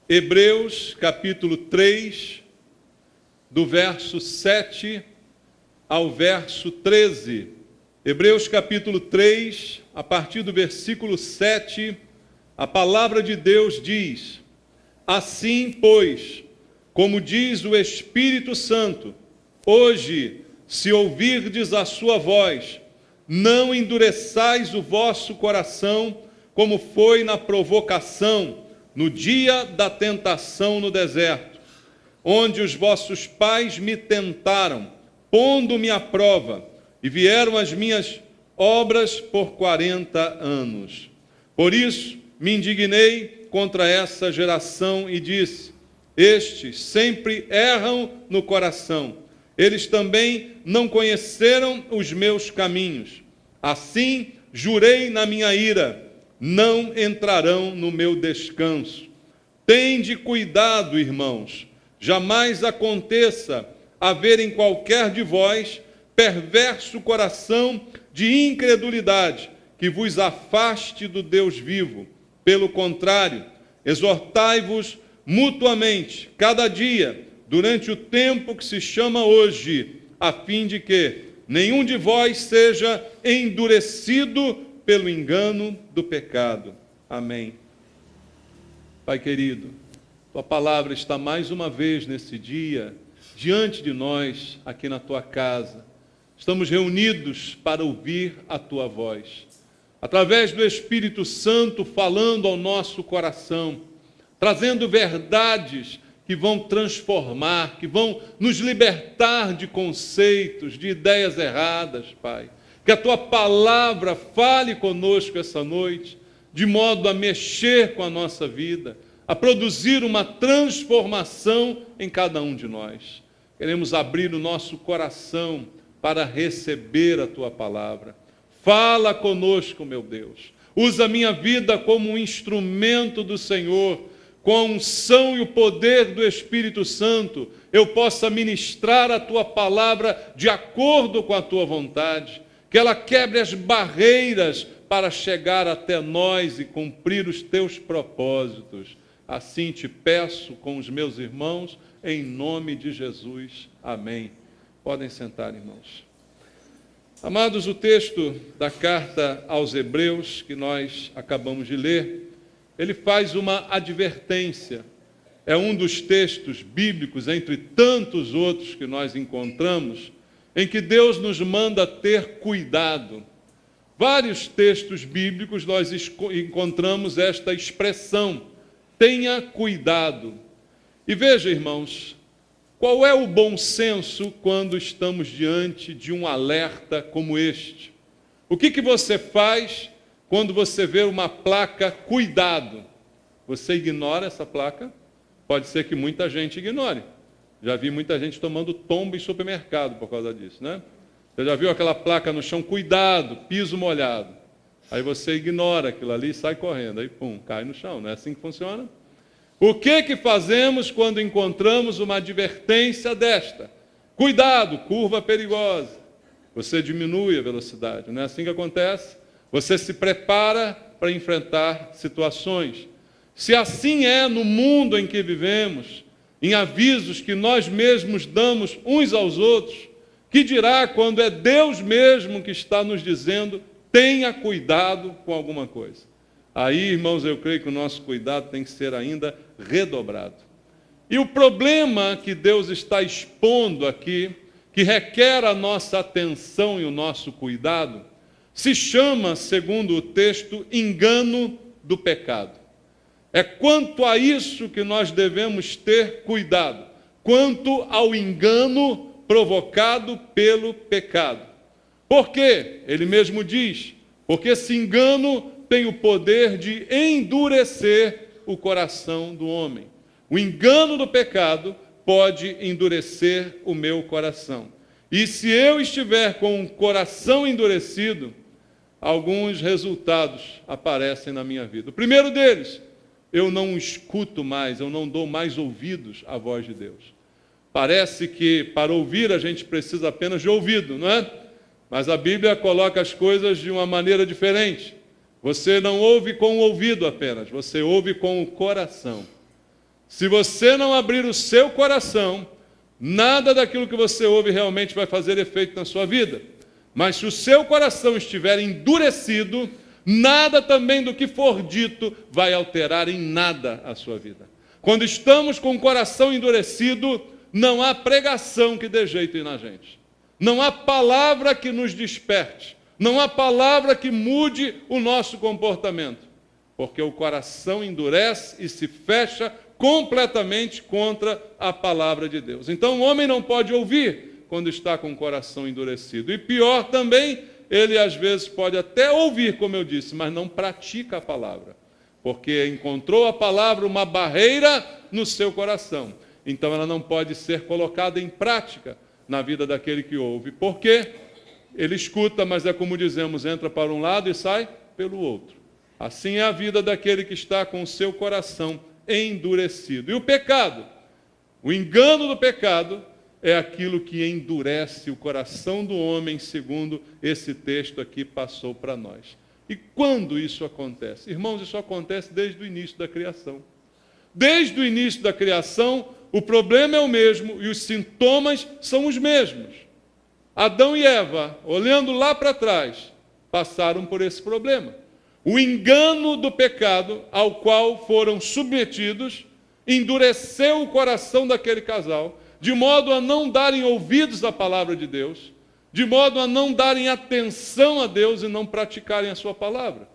Hebreus capítulo 3, do verso 7 ao verso 13. Hebreus capítulo 3, a partir do versículo 7, a palavra de Deus diz: Assim, pois, como diz o Espírito Santo, hoje, se ouvirdes a sua voz, não endureçais o vosso coração, como foi na provocação, no dia da tentação no deserto, onde os vossos pais me tentaram, pondo-me à prova, e vieram as minhas obras por 40 anos. Por isso me indignei contra essa geração e disse: estes sempre erram no coração, eles também não conheceram os meus caminhos. Assim jurei na minha ira: não entrarão no meu descanso. Tende cuidado, irmãos, jamais aconteça haver em qualquer de vós perverso coração de incredulidade, que vos afaste do Deus vivo. Pelo contrário, exortai-vos mutuamente, cada dia, durante o tempo que se chama hoje, a fim de que nenhum de vós seja endurecido pelo engano do pecado. Amém. Pai querido, tua palavra está mais uma vez nesse dia, diante de nós, aqui na tua casa. Estamos reunidos para ouvir a tua voz, através do Espírito Santo falando ao nosso coração, trazendo verdades que vão transformar, que vão nos libertar de conceitos, de ideias erradas, Pai. Que a tua palavra fale conosco essa noite, de modo a mexer com a nossa vida, a produzir uma transformação em cada um de nós. Queremos abrir o nosso coração para receber a tua palavra. Fala conosco, meu Deus. Usa a minha vida como um instrumento do Senhor, com a unção e o poder do Espírito Santo, eu possa ministrar a tua palavra de acordo com a tua vontade, que ela quebre as barreiras para chegar até nós e cumprir os teus propósitos. Assim te peço com os meus irmãos, em nome de Jesus. Amém. Podem sentar, irmãos. Amados, o texto da carta aos Hebreus, que nós acabamos de ler, ele faz uma advertência. É um dos textos bíblicos, entre tantos outros que nós encontramos, em que Deus nos manda ter cuidado. Vários textos bíblicos nós encontramos esta expressão: tenha cuidado. E veja, irmãos, qual é o bom senso quando estamos diante de um alerta como este? O que você faz quando você vê uma placa cuidado? Você ignora essa placa? Pode ser que muita gente ignore. Já vi muita gente tomando tombo em supermercado por causa disso, né? Você já viu aquela placa no chão, cuidado, piso molhado? Aí você ignora aquilo ali e sai correndo, aí pum, cai no chão. Não é assim que funciona? O que fazemos quando encontramos uma advertência desta? Cuidado, curva perigosa. Você diminui a velocidade, não é assim que acontece? Você se prepara para enfrentar situações. Se assim é no mundo em que vivemos, em avisos que nós mesmos damos uns aos outros, que dirá quando é Deus mesmo que está nos dizendo: tenha cuidado com alguma coisa. Aí, irmãos, eu creio que o nosso cuidado tem que ser ainda redobrado. E o problema que Deus está expondo aqui, que requer a nossa atenção e o nosso cuidado, se chama, segundo o texto, engano do pecado. É quanto a isso que nós devemos ter cuidado, quanto ao engano provocado pelo pecado. Por quê? Ele mesmo diz: porque esse engano tem o poder de endurecer o coração do homem. O engano do pecado pode endurecer o meu coração. E se eu estiver com um coração endurecido, alguns resultados aparecem na minha vida. O primeiro deles: eu não escuto mais, eu não dou mais ouvidos à voz de Deus. Parece que para ouvir a gente precisa apenas de ouvido, não é? Mas a Bíblia coloca as coisas de uma maneira diferente. Você não ouve com o ouvido apenas, você ouve com o coração. Se você não abrir o seu coração, nada daquilo que você ouve realmente vai fazer efeito na sua vida. Mas se o seu coração estiver endurecido, nada também do que for dito vai alterar em nada a sua vida. Quando estamos com o coração endurecido, não há pregação que dê jeito na gente. Não há palavra que nos desperte. Não há palavra que mude o nosso comportamento. Porque o coração endurece e se fecha completamente contra a palavra de Deus. Então o homem não pode ouvir quando está com o coração endurecido. E pior também, ele às vezes pode até ouvir, como eu disse, mas não pratica a palavra. Porque encontrou a palavra uma barreira no seu coração. Então ela não pode ser colocada em prática na vida daquele que ouve. Porque ele escuta, mas é como dizemos, entra para um lado e sai pelo outro. Assim é a vida daquele que está com o seu coração endurecido. E o pecado, o engano do pecado, é aquilo que endurece o coração do homem, segundo esse texto aqui passou para nós. E quando isso acontece? Irmãos, isso acontece desde o início da criação. Desde o início da criação, o problema é o mesmo e os sintomas são os mesmos. Adão e Eva, olhando lá para trás, passaram por esse problema. O engano do pecado ao qual foram submetidos endureceu o coração daquele casal, de modo a não darem ouvidos à palavra de Deus, de modo a não darem atenção a Deus e não praticarem a sua palavra.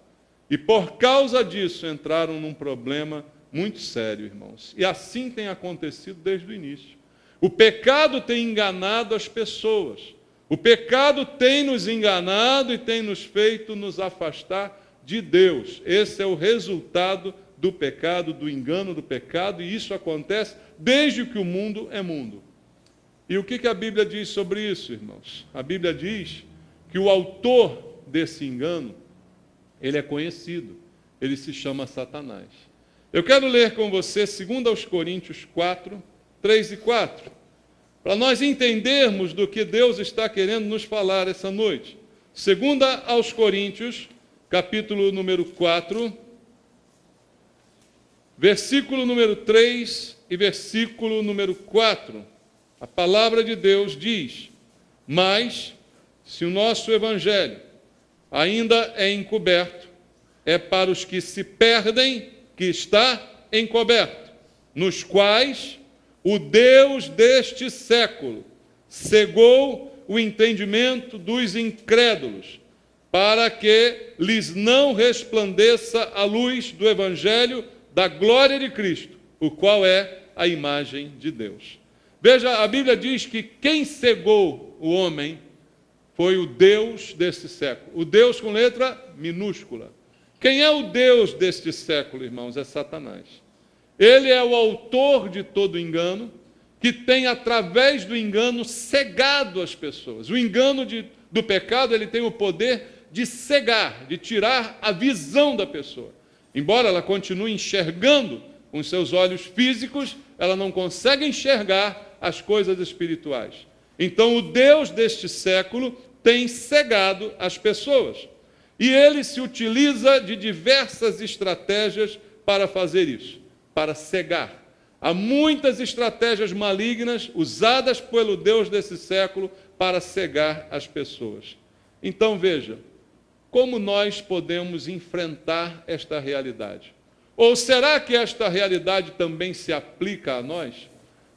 E por causa disso entraram num problema muito sério, irmãos. E assim tem acontecido desde o início. O pecado tem enganado as pessoas. O pecado tem nos enganado e tem nos feito nos afastar de Deus. Esse é o resultado do pecado, do engano do pecado, e isso acontece desde que o mundo é mundo. E o que a Bíblia diz sobre isso, irmãos? A Bíblia diz que o autor desse engano, ele é conhecido, ele se chama Satanás. Eu quero ler com você 2 Coríntios 4, 3 e 4, para nós entendermos do que Deus está querendo nos falar essa noite. 2 Coríntios, capítulo número 4, versículo número 3 e versículo número 4. A palavra de Deus diz: mas, se o nosso evangelho ainda é encoberto, é para os que se perdem que está encoberto, nos quais o Deus deste século cegou o entendimento dos incrédulos, para que lhes não resplandeça a luz do evangelho da glória de Cristo, o qual é a imagem de Deus. Veja, a Bíblia diz que quem cegou o homem foi o Deus deste século. O Deus com letra minúscula. Quem é o Deus deste século, irmãos? É Satanás. Ele é o autor de todo engano, que tem, através do engano, cegado as pessoas. O engano do pecado, ele tem o poder de cegar, de tirar a visão da pessoa. Embora ela continue enxergando com seus olhos físicos, ela não consegue enxergar as coisas espirituais. Então, o Deus deste século tem cegado as pessoas. E ele se utiliza de diversas estratégias para fazer isso, para cegar. Há muitas estratégias malignas usadas pelo Deus desse século para cegar as pessoas. Então, veja, como nós podemos enfrentar esta realidade? Ou será que esta realidade também se aplica a nós?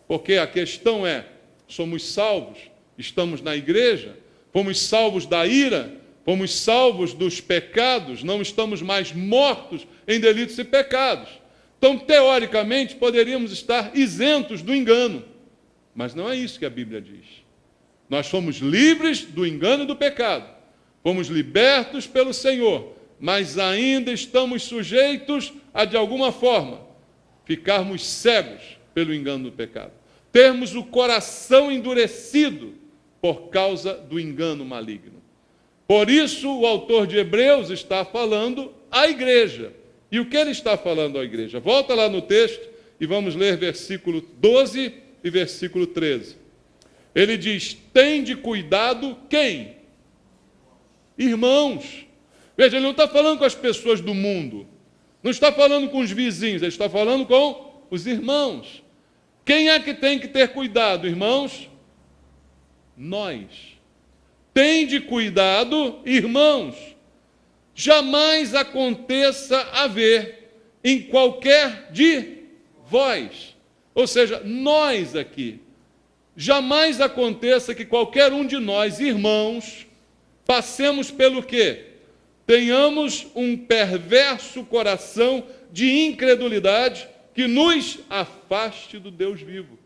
Porque a questão é, somos salvos, estamos na igreja, fomos salvos da ira, fomos salvos dos pecados, não estamos mais mortos em delitos e pecados. Então, teoricamente, poderíamos estar isentos do engano. Mas não é isso que a Bíblia diz. Nós fomos livres do engano e do pecado. Fomos libertos pelo Senhor, mas ainda estamos sujeitos a, de alguma forma, ficarmos cegos pelo engano do pecado. Termos o coração endurecido por causa do engano maligno. Por isso, o autor de Hebreus está falando à igreja. E o que ele está falando à igreja? Volta lá no texto e vamos ler versículo 12 e versículo 13. Ele diz: tende cuidado quem? Irmãos. Veja, ele não está falando com as pessoas do mundo, não está falando com os vizinhos, ele está falando com Os irmãos. Quem é que tem que ter cuidado, irmãos? Nós. Tende cuidado, irmãos. Jamais aconteça haver em qualquer de vós, ou seja, nós aqui, jamais aconteça que qualquer um de nós, irmãos, passemos pelo quê? Tenhamos um perverso coração de incredulidade que nos afaste do Deus vivo.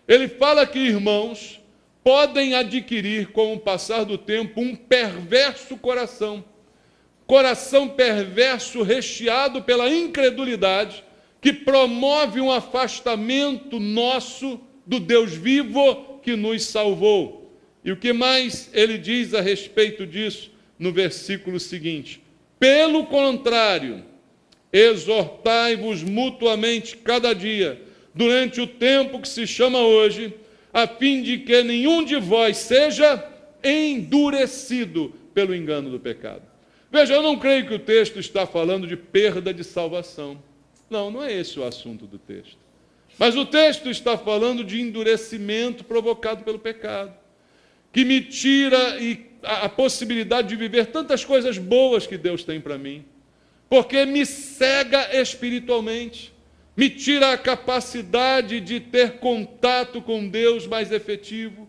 Ele fala que irmãos podem adquirir com o passar do tempo um perverso coração perverso recheado pela incredulidade, que promove um afastamento nosso do Deus vivo que nos salvou. E o que mais ele diz a respeito disso no versículo seguinte? Pelo contrário, exortai-vos mutuamente cada dia, durante o tempo que se chama hoje, a fim de que nenhum de vós seja endurecido pelo engano do pecado. Veja, eu não creio que o texto está falando de perda de salvação. Não é esse o assunto do texto. Mas o texto está falando de endurecimento provocado pelo pecado, que me tira a possibilidade de viver tantas coisas boas que Deus tem para mim, porque me cega espiritualmente, me tira a capacidade de ter contato com Deus mais efetivo,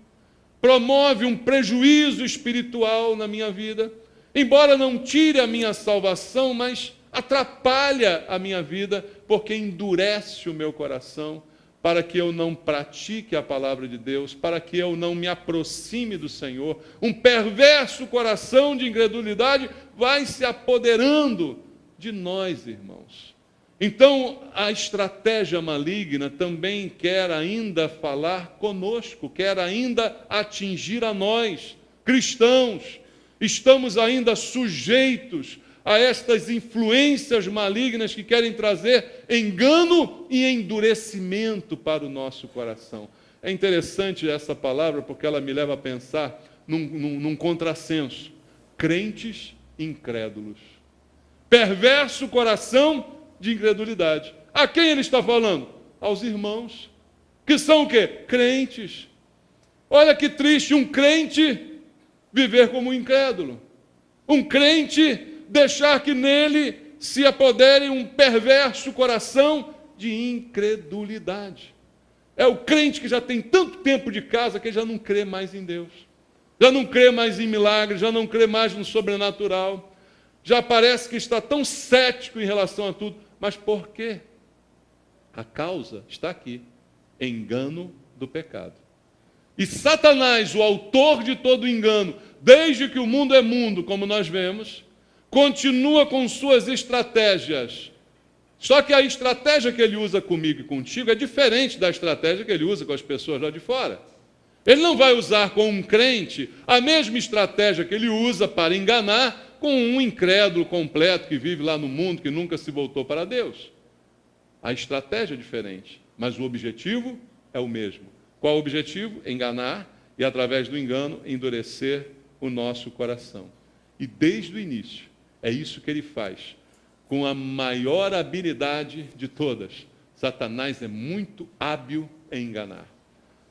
promove um prejuízo espiritual na minha vida. Embora não tire a minha salvação, mas atrapalha a minha vida, porque endurece o meu coração, para que eu não pratique a palavra de Deus, para que eu não me aproxime do Senhor. Um perverso coração de incredulidade vai se apoderando de nós, irmãos. Então, a estratégia maligna também quer ainda falar conosco, quer ainda atingir a nós, cristãos. Estamos ainda sujeitos a estas influências malignas que querem trazer engano e endurecimento para o nosso coração. É interessante essa palavra porque ela me leva a pensar num contrassenso. Crentes incrédulos. Perverso coração de incredulidade. A quem ele está falando? Aos irmãos. Que são o quê? Crentes. Olha que triste, um crente viver como um incrédulo. Um crente deixar que nele se apodere um perverso coração de incredulidade. É o crente que já tem tanto tempo de casa que ele já não crê mais em Deus. Já não crê mais em milagres, já não crê mais no sobrenatural. Já parece que está tão cético em relação a tudo. Mas por quê? A causa está aqui. Engano do pecado. E Satanás, o autor de todo engano, desde que o mundo é mundo, como nós vemos, continua com suas estratégias. Só que a estratégia que ele usa comigo e contigo é diferente da estratégia que ele usa com as pessoas lá de fora. Ele não vai usar com um crente a mesma estratégia que ele usa para enganar com um incrédulo completo que vive lá no mundo, que nunca se voltou para Deus. A estratégia é diferente, mas o objetivo é o mesmo. Qual o objetivo? Enganar e, através do engano, endurecer o nosso coração. E desde o início, é isso que ele faz, com a maior habilidade de todas. Satanás é muito hábil em enganar.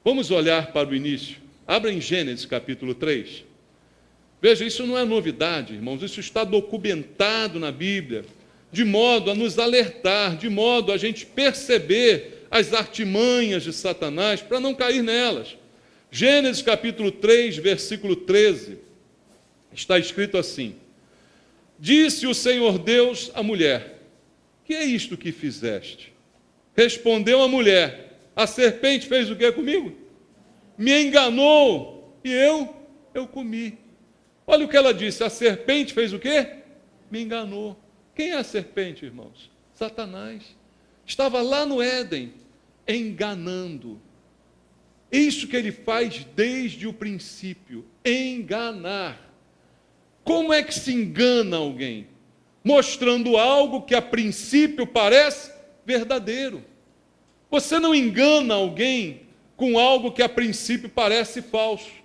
Vamos olhar para o início. Abra em Gênesis capítulo 3. Veja, isso não é novidade, irmãos, isso está documentado na Bíblia, de modo a nos alertar, de modo a gente perceber as artimanhas de Satanás para não cair nelas. Gênesis capítulo 3, versículo 13, está escrito assim: Disse o Senhor Deus à mulher: Que é isto que fizeste? Respondeu a mulher: A serpente fez o que comigo? Me enganou e eu comi. Olha o que ela disse: A serpente fez o quê? Me enganou. Quem é a serpente, irmãos? Satanás. Estava lá no Éden, enganando. Isso que ele faz desde o princípio, enganar. Como é que se engana alguém? Mostrando algo que a princípio parece verdadeiro. Você não engana alguém com algo que a princípio parece falso.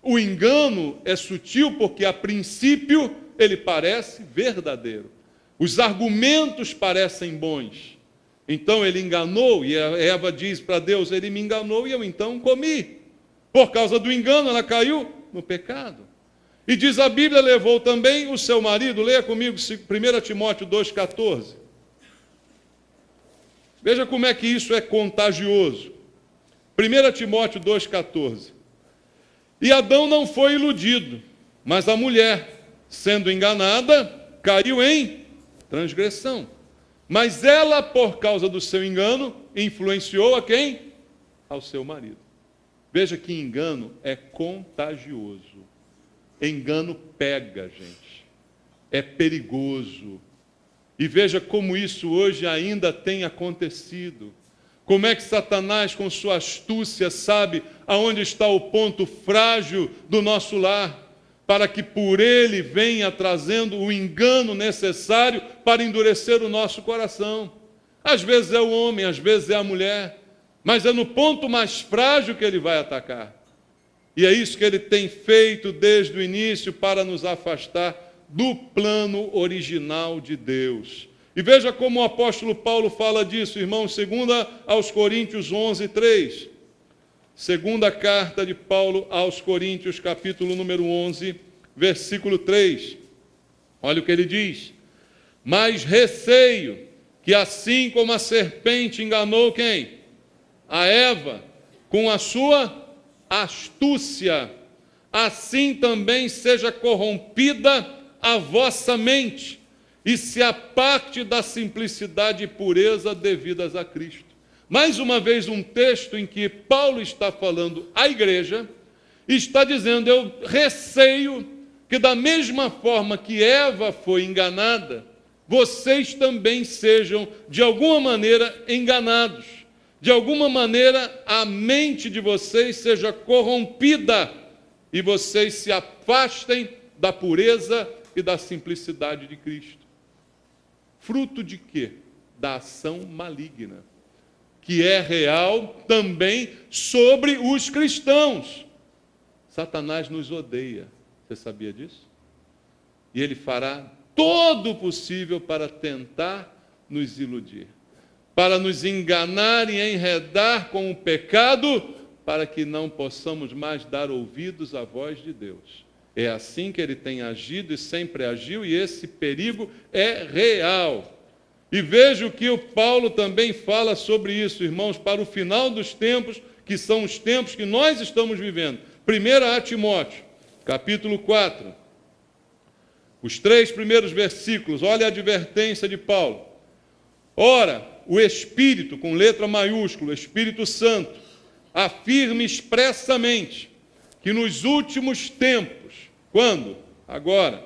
O engano é sutil porque a princípio ele parece verdadeiro. Os argumentos parecem bons. Então ele enganou, e a Eva diz para Deus, ele me enganou e eu então comi. Por causa do engano, ela caiu no pecado. E diz a Bíblia, levou também o seu marido, leia comigo 1 Timóteo 2,14. Veja como é que isso é contagioso. 1 Timóteo 2,14. E Adão não foi iludido, mas a mulher, sendo enganada, caiu em transgressão. Mas ela, por causa do seu engano, influenciou a quem? Ao seu marido. Veja que engano é contagioso. Engano pega, gente. É perigoso. E veja como isso hoje ainda tem acontecido. Como é que Satanás, com sua astúcia, sabe aonde está o ponto frágil do nosso lar, para que por ele venha trazendo o engano necessário para endurecer o nosso coração. Às vezes é o homem, às vezes é a mulher, mas é no ponto mais frágil que ele vai atacar. E é isso que ele tem feito desde o início para nos afastar do plano original de Deus. E veja como o apóstolo Paulo fala disso, irmãos, 2 aos Coríntios 11:3. Segunda carta de Paulo aos Coríntios, capítulo número 11, versículo 3. Olha o que ele diz. Mas receio que assim como a serpente enganou quem? A Eva, com a sua astúcia, assim também seja corrompida a vossa mente, e se aparte da simplicidade e pureza devidas a Cristo. Mais uma vez um texto em que Paulo está falando à igreja, e está dizendo, eu receio que da mesma forma que Eva foi enganada, vocês também sejam de alguma maneira enganados. De alguma maneira a mente de vocês seja corrompida e vocês se afastem da pureza e da simplicidade de Cristo. Fruto de quê? Da ação maligna, que é real também sobre os cristãos. Satanás nos odeia, você sabia disso? E ele fará todo o possível para tentar nos iludir, para nos enganar e enredar com o pecado, para que não possamos mais dar ouvidos à voz de Deus. É assim que ele tem agido e sempre agiu, e esse perigo é real. E veja o que o Paulo também fala sobre isso, irmãos, para o final dos tempos, que são os tempos que nós estamos vivendo. 1 Timóteo, capítulo 4, os 3 primeiros versículos, olha a advertência de Paulo. Ora, o Espírito, com letra maiúscula, Espírito Santo, afirma expressamente que nos últimos tempos, quando? Agora,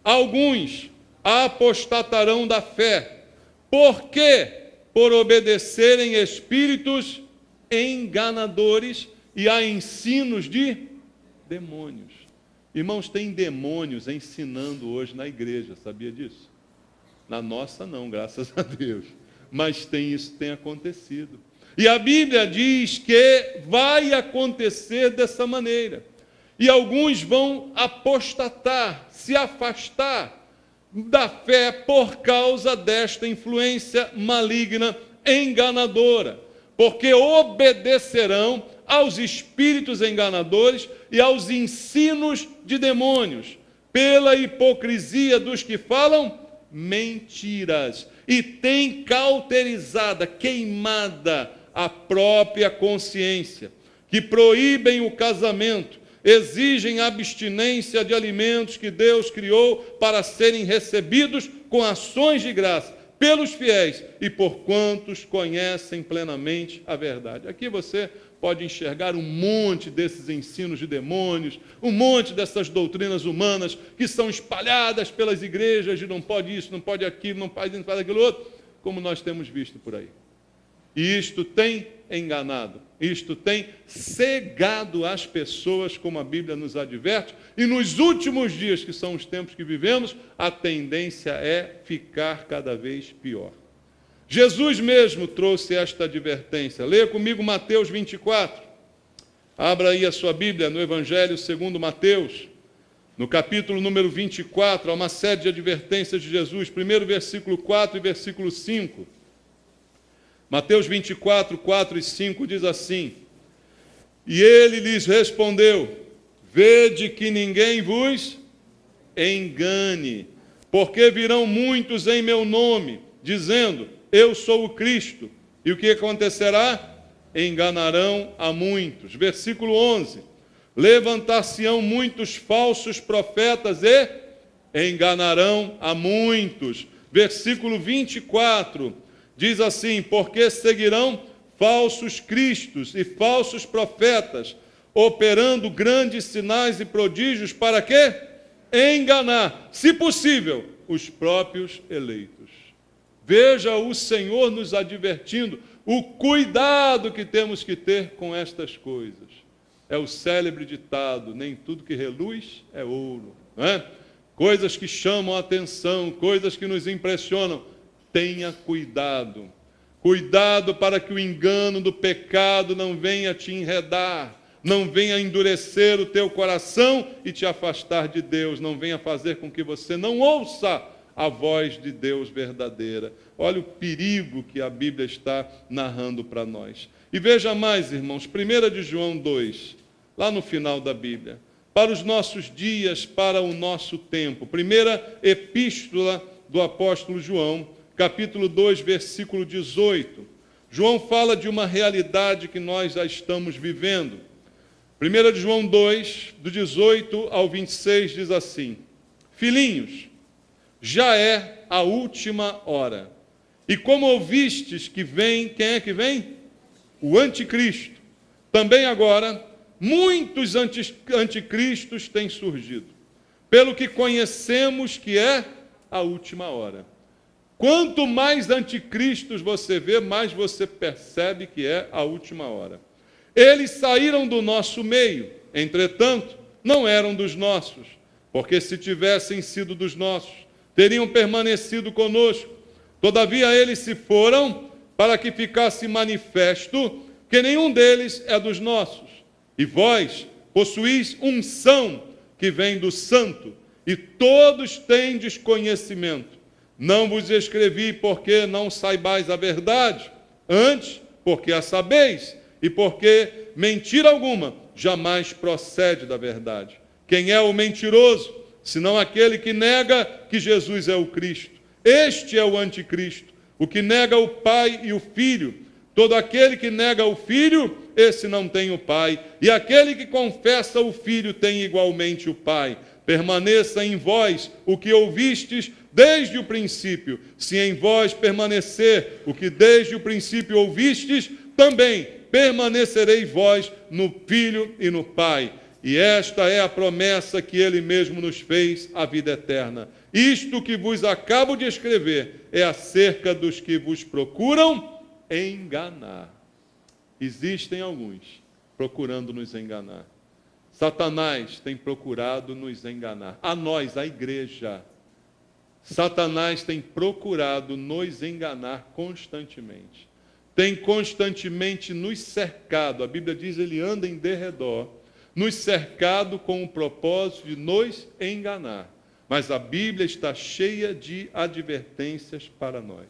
alguns apostatarão da fé. Por quê? Por obedecerem espíritos enganadores e a ensinos de demônios. Irmãos, tem demônios ensinando hoje na igreja, sabia disso? Na nossa não, graças a Deus. Mas isso tem acontecido. E a Bíblia diz que vai acontecer dessa maneira. E alguns vão apostatar, se afastar da fé por causa desta influência maligna, enganadora. Porque obedecerão aos espíritos enganadores e aos ensinos de demônios, pela hipocrisia dos que falam mentiras, e tem cauterizada, queimada a própria consciência, que proíbem o casamento, exigem abstinência de alimentos que Deus criou para serem recebidos com ações de graça pelos fiéis e por quantos conhecem plenamente a verdade. Aqui você pode enxergar um monte desses ensinos de demônios, um monte dessas doutrinas humanas que são espalhadas pelas igrejas de não pode isso, não pode aquilo, não pode isso, não pode aquilo outro, como nós temos visto por aí. E isto tem enganado, isto tem cegado as pessoas, como a Bíblia nos adverte, e nos últimos dias, que são os tempos que vivemos, a tendência é ficar cada vez pior. Jesus mesmo trouxe esta advertência. Leia comigo Mateus 24. Abra aí a sua Bíblia no Evangelho segundo Mateus, no capítulo número 24, há uma série de advertências de Jesus. Primeiro versículo 4 e versículo 5. Mateus 24, 4 e 5 diz assim: e ele lhes respondeu: vede que ninguém vos engane, porque virão muitos em meu nome, dizendo, eu sou o Cristo. E o que acontecerá? Enganarão a muitos. Versículo 11: levantar-se-ão muitos falsos profetas e enganarão a muitos. Versículo 24 diz assim: porque seguirão falsos cristos e falsos profetas, operando grandes sinais e prodígios, para quê? Enganar, se possível, os próprios eleitos. Veja o Senhor nos advertindo o cuidado que temos que ter com estas coisas. É o célebre ditado: nem tudo que reluz é ouro, não é? Coisas que chamam a atenção, coisas que nos impressionam. Tenha cuidado. Cuidado para que o engano do pecado não venha te enredar, não venha endurecer o teu coração e te afastar de Deus, não venha fazer com que você não ouça a voz de Deus verdadeira. Olha o perigo que a Bíblia está narrando para nós. E veja mais, irmãos, 1 de João 2, lá no final da Bíblia, para os nossos dias, para o nosso tempo. Primeira epístola do apóstolo João, capítulo 2, versículo 18. João fala de uma realidade que nós já estamos vivendo. 1 de João 2, do 18 ao 26, diz assim: filhinhos, já é a última hora. E como ouvistes que vem, quem é que vem? O anticristo. Também agora, muitos anticristos têm surgido, pelo que conhecemos que é a última hora. Quanto mais anticristos você vê, mais você percebe que é a última hora. Eles saíram do nosso meio, entretanto, não eram dos nossos, porque se tivessem sido dos nossos, teriam permanecido conosco. Todavia eles se foram para que ficasse manifesto que nenhum deles é dos nossos. E vós possuís unção que vem do Santo, e todos tendes conhecimento. Não vos escrevi porque não saibais a verdade, antes porque a sabeis, e porque mentira alguma jamais procede da verdade. Quem é o mentiroso, senão aquele que nega que Jesus é o Cristo? Este é o anticristo, o que nega o Pai e o Filho. Todo aquele que nega o Filho, esse não tem o Pai, e aquele que confessa o Filho tem igualmente o Pai. Permaneça em vós o que ouvistes desde o princípio. Se em vós permanecer o que desde o princípio ouvistes, também permanecereis vós no Filho e no Pai. E esta é a promessa que ele mesmo nos fez, a vida eterna. Isto que vos acabo de escrever é acerca dos que vos procuram enganar. Existem alguns procurando nos enganar. Satanás tem procurado nos enganar. A nós, a igreja, Satanás tem procurado nos enganar constantemente. Tem constantemente nos cercado. A Bíblia diz que ele anda em derredor, nos cercado com o propósito de nos enganar. Mas a Bíblia está cheia de advertências para nós.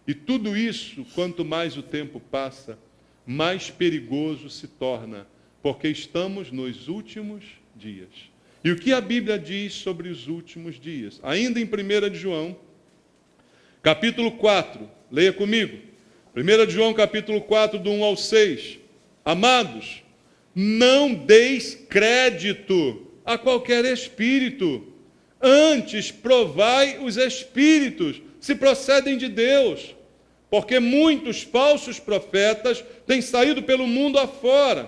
E tudo isso, quanto mais o tempo passa, mais perigoso se torna, porque estamos nos últimos dias. E o que a Bíblia diz sobre os últimos dias? Ainda em 1 de João, capítulo 4, leia comigo. 1 de João, capítulo 4, do 1 ao 6. Amados, não deis crédito a qualquer espírito, antes provai os espíritos, se procedem de Deus, porque muitos falsos profetas têm saído pelo mundo afora.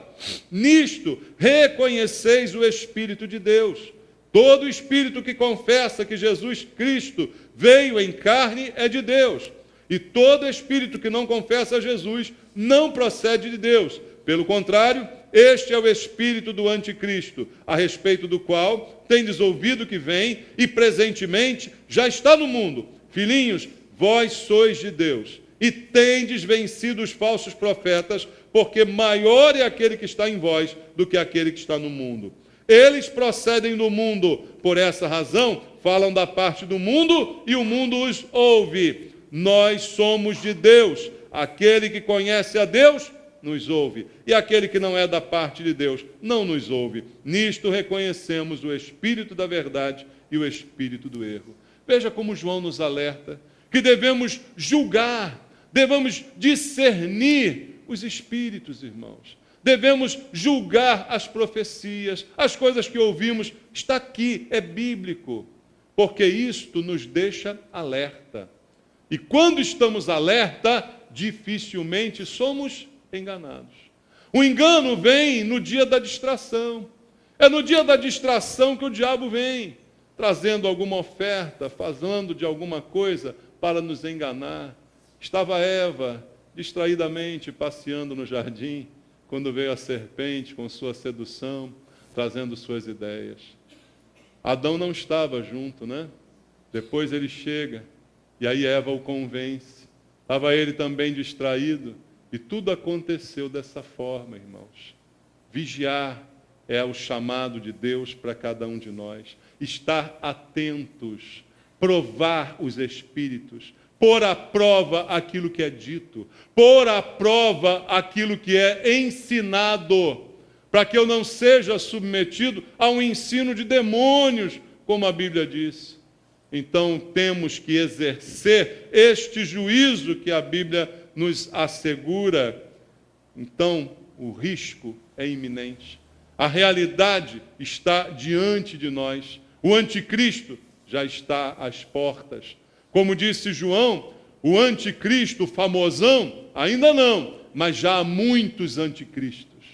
Nisto reconheceis o Espírito de Deus. Todo espírito que confessa que Jesus Cristo veio em carne é de Deus. E todo espírito que não confessa Jesus não procede de Deus. Pelo contrário, este é o espírito do anticristo, a respeito do qual tendes ouvido que vem e presentemente já está no mundo. Filhinhos, vós sois de Deus e tendes vencido os falsos profetas, porque maior é aquele que está em vós do que aquele que está no mundo. Eles procedem do mundo, por essa razão, falam da parte do mundo e o mundo os ouve. Nós somos de Deus, aquele que conhece a Deus nos ouve, e aquele que não é da parte de Deus não nos ouve. Nisto reconhecemos o espírito da verdade e o espírito do erro. Veja como João nos alerta que devemos julgar, devemos discernir os espíritos, irmãos. Devemos julgar as profecias, as coisas que ouvimos. Está aqui, é bíblico, porque isto nos deixa alerta. E quando estamos alerta, dificilmente somos enganados. O engano vem no dia da distração. É no dia da distração que o diabo vem, trazendo alguma oferta, falando de alguma coisa para nos enganar. Estava Eva, distraidamente, passeando no jardim, quando veio a serpente com sua sedução, trazendo suas ideias. Adão não estava junto, né? Depois ele chega, e aí Eva o convence. Estava ele também distraído, e tudo aconteceu dessa forma, irmãos. Vigiar é o chamado de Deus para cada um de nós. Estar atentos, provar os espíritos, pôr à prova aquilo que é dito, pôr à prova aquilo que é ensinado, para que eu não seja submetido a um ensino de demônios, como a Bíblia diz. Então temos que exercer este juízo que a Bíblia nos assegura. Então o risco é iminente. A realidade está diante de nós. O anticristo já está às portas. Como disse João, o anticristo famosão, ainda não, mas já há muitos anticristos.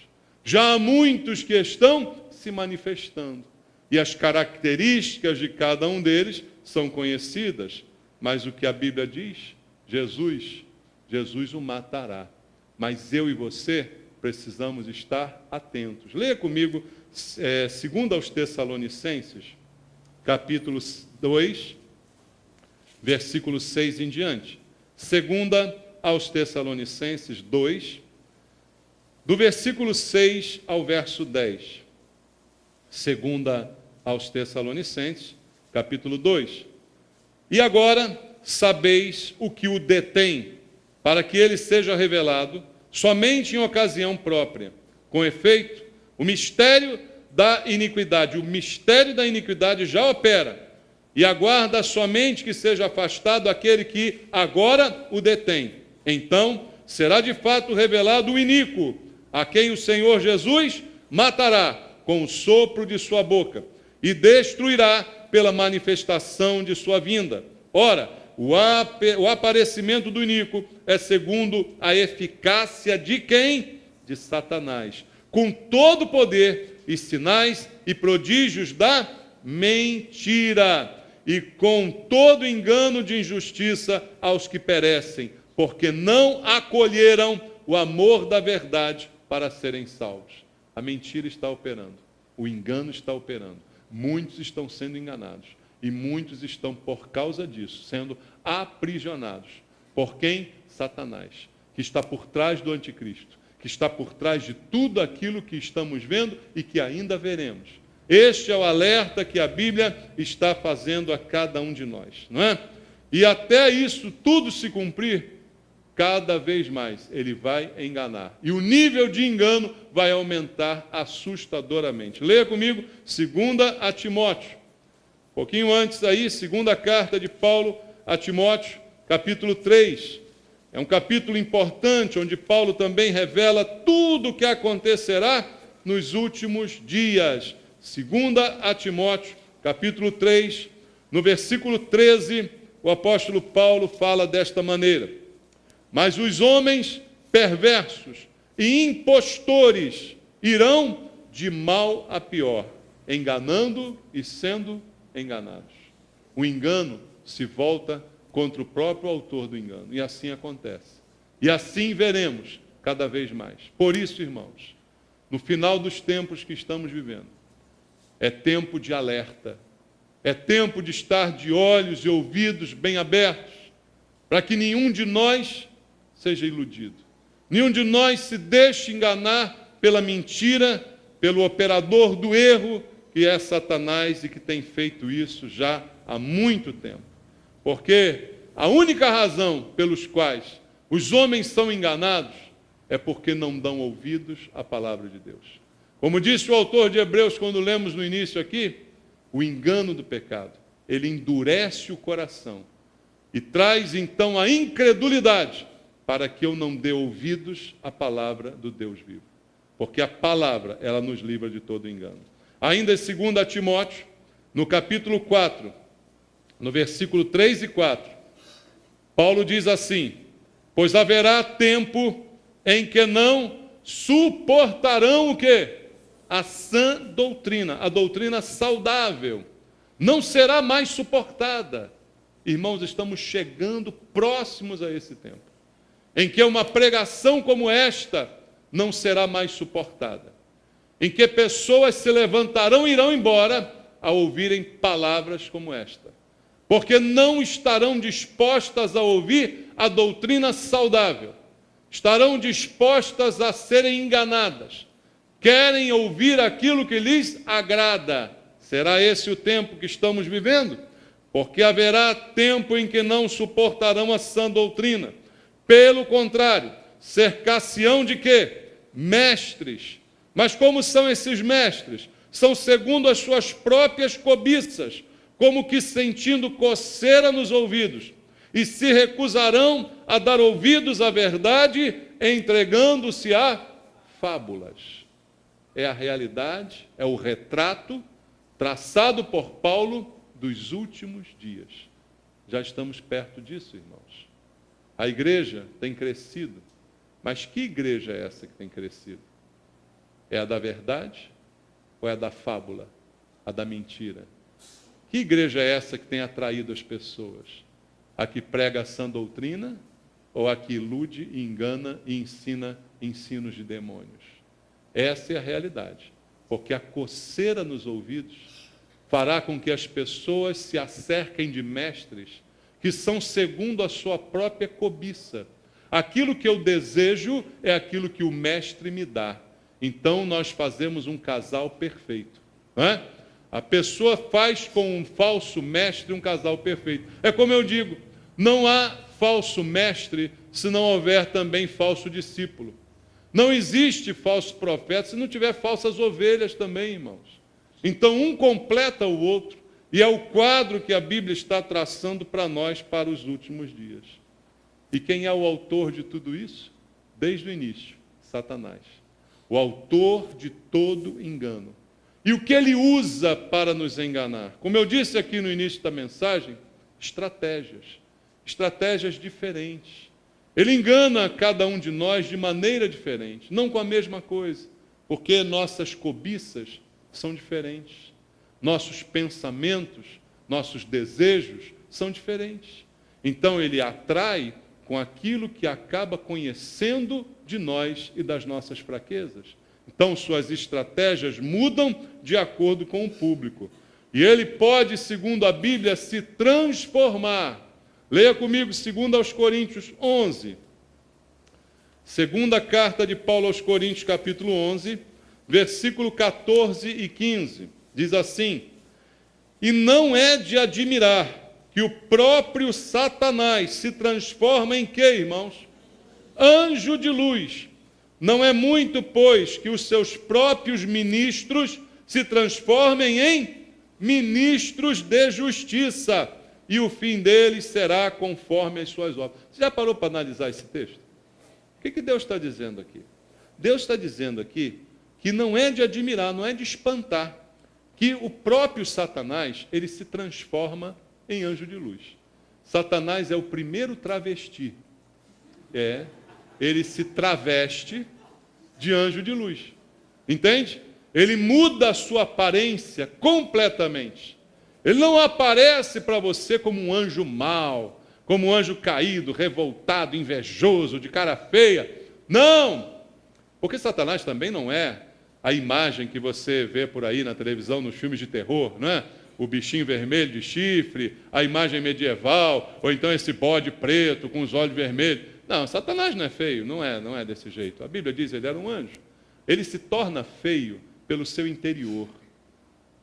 Já há muitos que estão se manifestando. E as características de cada um deles são conhecidas. Mas o que a Bíblia diz? Jesus o matará. Mas eu e você precisamos estar atentos. Leia comigo 2 aos Tessalonicenses, capítulo 2, versículo 6 em diante. 2 aos Tessalonicenses 2, do versículo 6 ao verso 10. 2 aos Tessalonicenses, capítulo 2. E agora sabeis o que o detém, para que ele seja revelado somente em ocasião própria. Com efeito, o mistério da iniquidade já opera, e aguarda somente que seja afastado aquele que agora o detém. Então será de fato revelado o iníquo, a quem o Senhor Jesus matará com o sopro de sua boca, e destruirá pela manifestação de sua vinda. Ora, o aparecimento do iníquo é segundo a eficácia de quem? De Satanás, com todo poder e sinais e prodígios da mentira, e com todo engano de injustiça aos que perecem, porque não acolheram o amor da verdade para serem salvos. A mentira está operando, o engano está operando, muitos estão sendo enganados, e muitos estão, por causa disso, sendo aprisionados. Por quem? Satanás, que está por trás do anticristo, que está por trás de tudo aquilo que estamos vendo e que ainda veremos. Este é o alerta que a Bíblia está fazendo a cada um de nós, não é? E até isso tudo se cumprir, cada vez mais ele vai enganar. E o nível de engano vai aumentar assustadoramente. Leia comigo 2 a Timóteo. Um pouquinho antes aí, 2ª carta de Paulo a Timóteo, capítulo 3. É um capítulo importante, onde Paulo também revela tudo o que acontecerá nos últimos dias. 2 a Timóteo, capítulo 3, no versículo 13, o apóstolo Paulo fala desta maneira: mas os homens perversos e impostores irão de mal a pior, enganando e sendo enganados. O engano se volta contra o próprio autor do engano, e assim acontece. E assim veremos cada vez mais. Por isso, irmãos, no final dos tempos que estamos vivendo, é tempo de alerta, é tempo de estar de olhos e ouvidos bem abertos, para que nenhum de nós seja iludido, nenhum de nós se deixe enganar pela mentira, pelo operador do erro, que é Satanás, e que tem feito isso já há muito tempo. Porque a única razão pelos quais os homens são enganados, é porque não dão ouvidos à palavra de Deus. Como disse o autor de Hebreus, quando lemos no início aqui, o engano do pecado, ele endurece o coração e traz então a incredulidade para que eu não dê ouvidos à palavra do Deus vivo. Porque a palavra, ela nos livra de todo engano. Ainda em 2 Timóteo, no capítulo 4, no versículo 3 e 4, Paulo diz assim: pois haverá tempo em que não suportarão o quê? A sã doutrina, a doutrina saudável, não será mais suportada. Irmãos, estamos chegando próximos a esse tempo, em que uma pregação como esta não será mais suportada, em que pessoas se levantarão e irão embora ao ouvirem palavras como esta, porque não estarão dispostas a ouvir a doutrina saudável, estarão dispostas a serem enganadas, querem ouvir aquilo que lhes agrada. Será esse o tempo que estamos vivendo? Porque haverá tempo em que não suportarão a sã doutrina. Pelo contrário, cercar-se-ão de quê? Mestres. Mas como são esses mestres? São segundo as suas próprias cobiças, como que sentindo coceira nos ouvidos, e se recusarão a dar ouvidos à verdade, entregando-se a fábulas. É a realidade, é o retrato traçado por Paulo dos últimos dias. Já estamos perto disso, irmãos. A igreja tem crescido, mas que igreja é essa que tem crescido? É a da verdade ou é a da fábula, a da mentira? Que igreja é essa que tem atraído as pessoas? A que prega a sã doutrina ou a que ilude, engana e ensina ensinos de demônios? Essa é a realidade, porque a coceira nos ouvidos fará com que as pessoas se acerquem de mestres que são segundo a sua própria cobiça. Aquilo que eu desejo é aquilo que o mestre me dá. Então nós fazemos um casal perfeito, não é? A pessoa faz com um falso mestre um casal perfeito. É como eu digo, não há falso mestre se não houver também falso discípulo. Não existe falso profeta se não tiver falsas ovelhas também, irmãos. Então um completa o outro, e é o quadro que a Bíblia está traçando para nós para os últimos dias. E quem é o autor de tudo isso? Desde o início, Satanás. O autor de todo engano. E o que ele usa para nos enganar? Como eu disse aqui no início da mensagem, estratégias. Estratégias diferentes. Ele engana cada um de nós de maneira diferente, não com a mesma coisa, porque nossas cobiças são diferentes. Nossos pensamentos, nossos desejos são diferentes. Então ele atrai com aquilo que acaba conhecendo de nós e das nossas fraquezas. Então suas estratégias mudam de acordo com o público. E ele pode, segundo a Bíblia, se transformar. Leia comigo 2 aos Coríntios 11. Segunda carta de Paulo aos Coríntios, capítulo 11, versículo 14 e 15. Diz assim: e não é de admirar que o próprio Satanás se transforma em quê, irmãos? Anjo de luz. Não é muito, pois, que os seus próprios ministros se transformem em ministros de justiça, e o fim deles será conforme as suas obras. Você já parou para analisar esse texto? O que Deus está dizendo aqui? Deus está dizendo aqui que não é de admirar, não é de espantar, que o próprio Satanás, ele se transforma em anjo de luz. Satanás é o primeiro travesti. Ele se traveste de anjo de luz. Entende? Ele muda a sua aparência completamente. Ele não aparece para você como um anjo mau, como um anjo caído, revoltado, invejoso, de cara feia. Não! Porque Satanás também não é a imagem que você vê por aí na televisão, nos filmes de terror, não é? O bichinho vermelho de chifre, a imagem medieval, ou então esse bode preto com os olhos vermelhos. Não, Satanás não é feio, não é desse jeito. A Bíblia diz que ele era um anjo. Ele se torna feio pelo seu interior.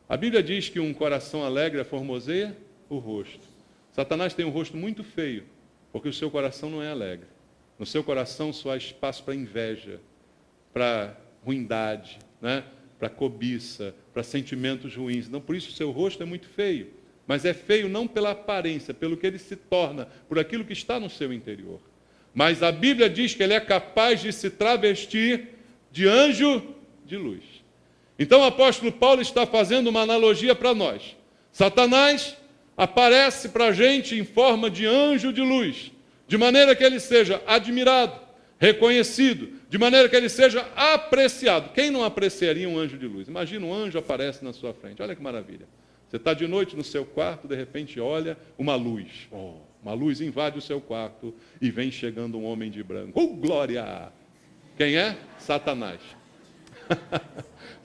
A Bíblia diz que um coração alegre formoseia o rosto. Satanás tem um rosto muito feio, porque o seu coração não é alegre. No seu coração só há espaço para inveja, para ruindade, né? Para cobiça, para sentimentos ruins. Não, por isso o seu rosto é muito feio. Mas é feio não pela aparência, pelo que ele se torna, por aquilo que está no seu interior. Mas a Bíblia diz que ele é capaz de se travestir de anjo de luz. Então o apóstolo Paulo está fazendo uma analogia para nós. Satanás aparece para a gente em forma de anjo de luz, de maneira que ele seja admirado, reconhecido, de maneira que ele seja apreciado. Quem não apreciaria um anjo de luz? Imagina um anjo aparece na sua frente. Olha que maravilha. Você está de noite no seu quarto, de repente olha uma luz. Uma luz invade o seu quarto e vem chegando um homem de branco. Glória! Quem é? Satanás.